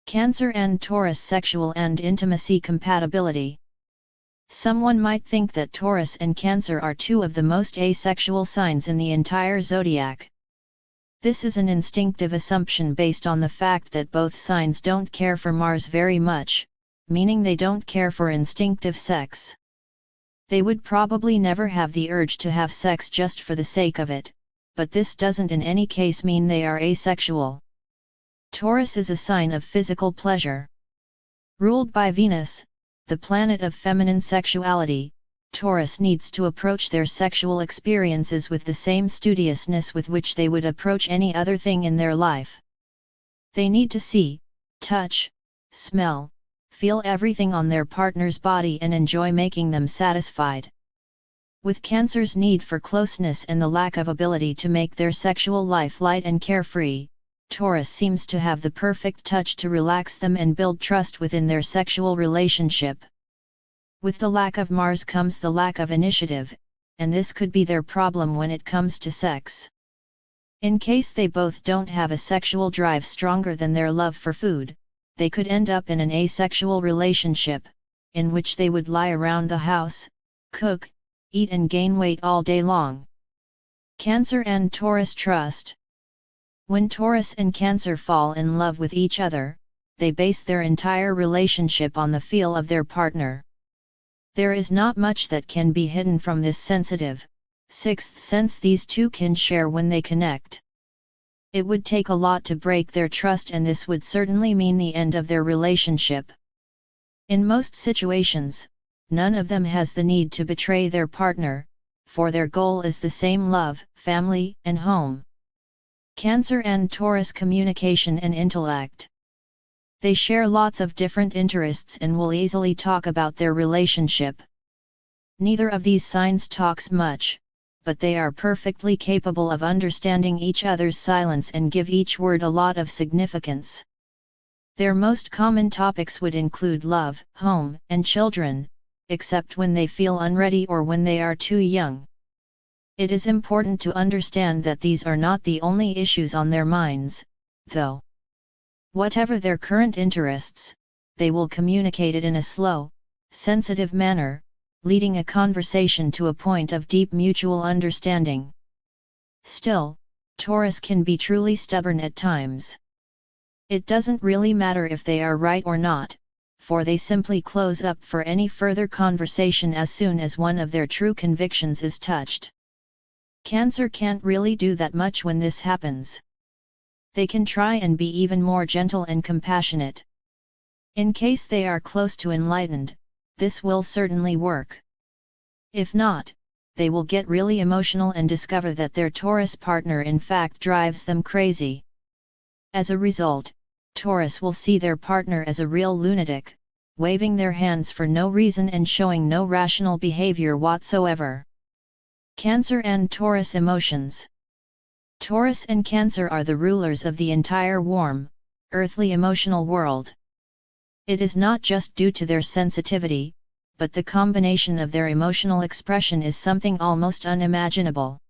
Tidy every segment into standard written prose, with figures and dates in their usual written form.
Cancer and Taurus sexual and intimacy compatibility. Someone might think that Taurus and Cancer are two of the most asexual signs in the entire zodiac. This is an instinctive assumption based on the fact that both signs don't care for Mars very much, meaning they don't care for instinctive sex. They would probably never have the urge to have sex just for the sake of it, but this doesn't in any case mean they are asexual. Taurus is a sign of physical pleasure. Ruled by Venus, the planet of feminine sexuality, Taurus needs to approach their sexual experiences with the same studiousness with which they would approach any other thing in their life. They need to see, touch, smell, feel everything on their partner's body and enjoy making them satisfied. With Cancer's need for closeness and the lack of ability to make their sexual life light and carefree, Taurus seems to have the perfect touch to relax them and build trust within their sexual relationship. With the lack of Mars comes the lack of initiative, and this could be their problem when it comes to sex. In case they both don't have a sexual drive stronger than their love for food, they could end up in an asexual relationship, in which they would lie around the house, cook, eat and gain weight all day long. Cancer and Taurus trust. When Taurus and Cancer fall in love with each other, they base their entire relationship on the feel of their partner. There is not much that can be hidden from this sensitive, sixth sense these two can share when they connect. It would take a lot to break their trust, and this would certainly mean the end of their relationship. In most situations, none of them has the need to betray their partner, for their goal is the same: love, family, and home. Cancer and Taurus communication and intellect. They share lots of different interests and will easily talk about their relationship. Neither of these signs talks much, but they are perfectly capable of understanding each other's silence and give each word a lot of significance. Their most common topics would include love, home, and children, except when they feel unready or when they are too young. It is important to understand that these are not the only issues on their minds, though. Whatever their current interests, they will communicate it in a slow, sensitive manner, leading a conversation to a point of deep mutual understanding. Still, Taurus can be truly stubborn at times. It doesn't really matter if they are right or not, for they simply close up for any further conversation as soon as one of their true convictions is touched. Cancer can't really do that much when this happens. They can try and be even more gentle and compassionate. In case they are close to enlightened, this will certainly work. If not, they will get really emotional and discover that their Taurus partner in fact drives them crazy. As a result, Taurus will see their partner as a real lunatic, waving their hands for no reason and showing no rational behavior whatsoever. Cancer and Taurus emotions. Taurus and Cancer are the rulers of the entire warm, earthly emotional world. It is not just due to their sensitivity, but the combination of their emotional expression is something almost unimaginable.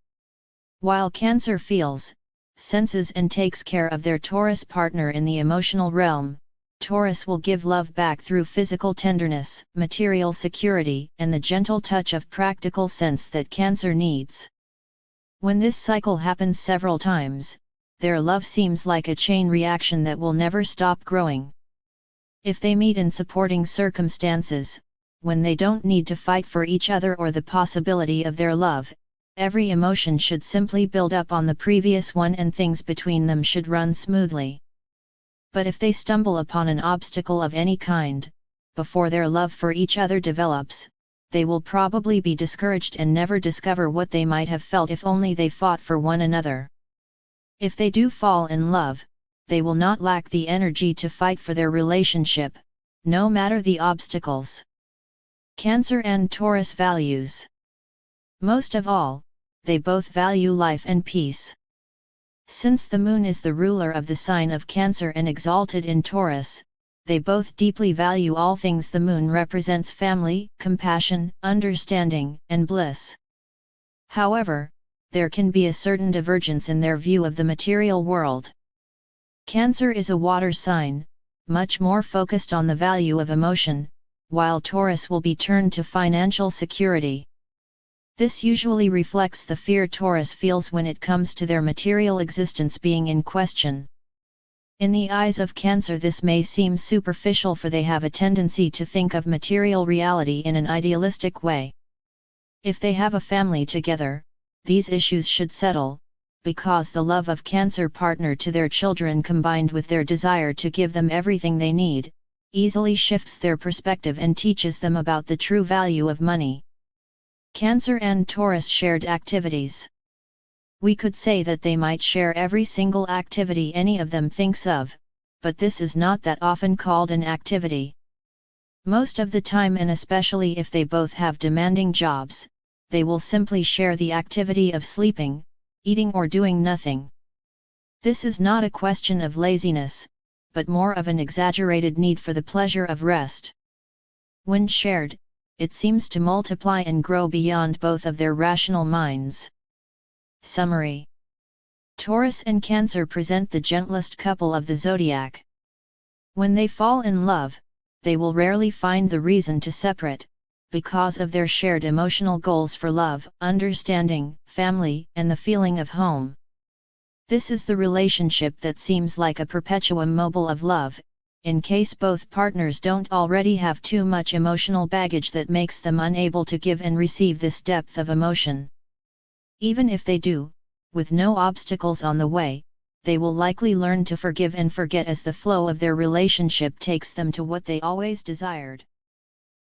While Cancer feels, senses and takes care of their Taurus partner in the emotional realm, Taurus will give love back through physical tenderness, material security, and the gentle touch of practical sense that Cancer needs. When this cycle happens several times, their love seems like a chain reaction that will never stop growing. If they meet in supporting circumstances, when they don't need to fight for each other or the possibility of their love, every emotion should simply build up on the previous one and things between them should run smoothly. But if they stumble upon an obstacle of any kind, before their love for each other develops, they will probably be discouraged and never discover what they might have felt if only they fought for one another. If they do fall in love, they will not lack the energy to fight for their relationship, no matter the obstacles. Cancer and Taurus values. Most of all, they both value life and peace. Since the moon is the ruler of the sign of Cancer and exalted in Taurus, they both deeply value all things the moon represents: family, compassion, understanding, and bliss. However, there can be a certain divergence in their view of the material world. Cancer is a water sign, much more focused on the value of emotion, while Taurus will be turned to financial security. This usually reflects the fear Taurus feels when it comes to their material existence being in question. In the eyes of Cancer, this may seem superficial, for they have a tendency to think of material reality in an idealistic way. If they have a family together, these issues should settle, because the love of Cancer partner to their children, combined with their desire to give them everything they need, easily shifts their perspective and teaches them about the true value of money. Cancer and Taurus shared activities. We could say that they might share every single activity any of them thinks of, but this is not that often called an activity. Most of the time, and especially if they both have demanding jobs, they will simply share the activity of sleeping, eating, or doing nothing. This is not a question of laziness, but more of an exaggerated need for the pleasure of rest. When shared, it seems to multiply and grow beyond both of their rational minds. Summary: Taurus and Cancer present the gentlest couple of the zodiac. When they fall in love, they will rarely find the reason to separate, because of their shared emotional goals for love, understanding, family, and the feeling of home. This is the relationship that seems like a perpetuum mobile of love, in case both partners don't already have too much emotional baggage that makes them unable to give and receive this depth of emotion. Even if they do, with no obstacles on the way, they will likely learn to forgive and forget as the flow of their relationship takes them to what they always desired.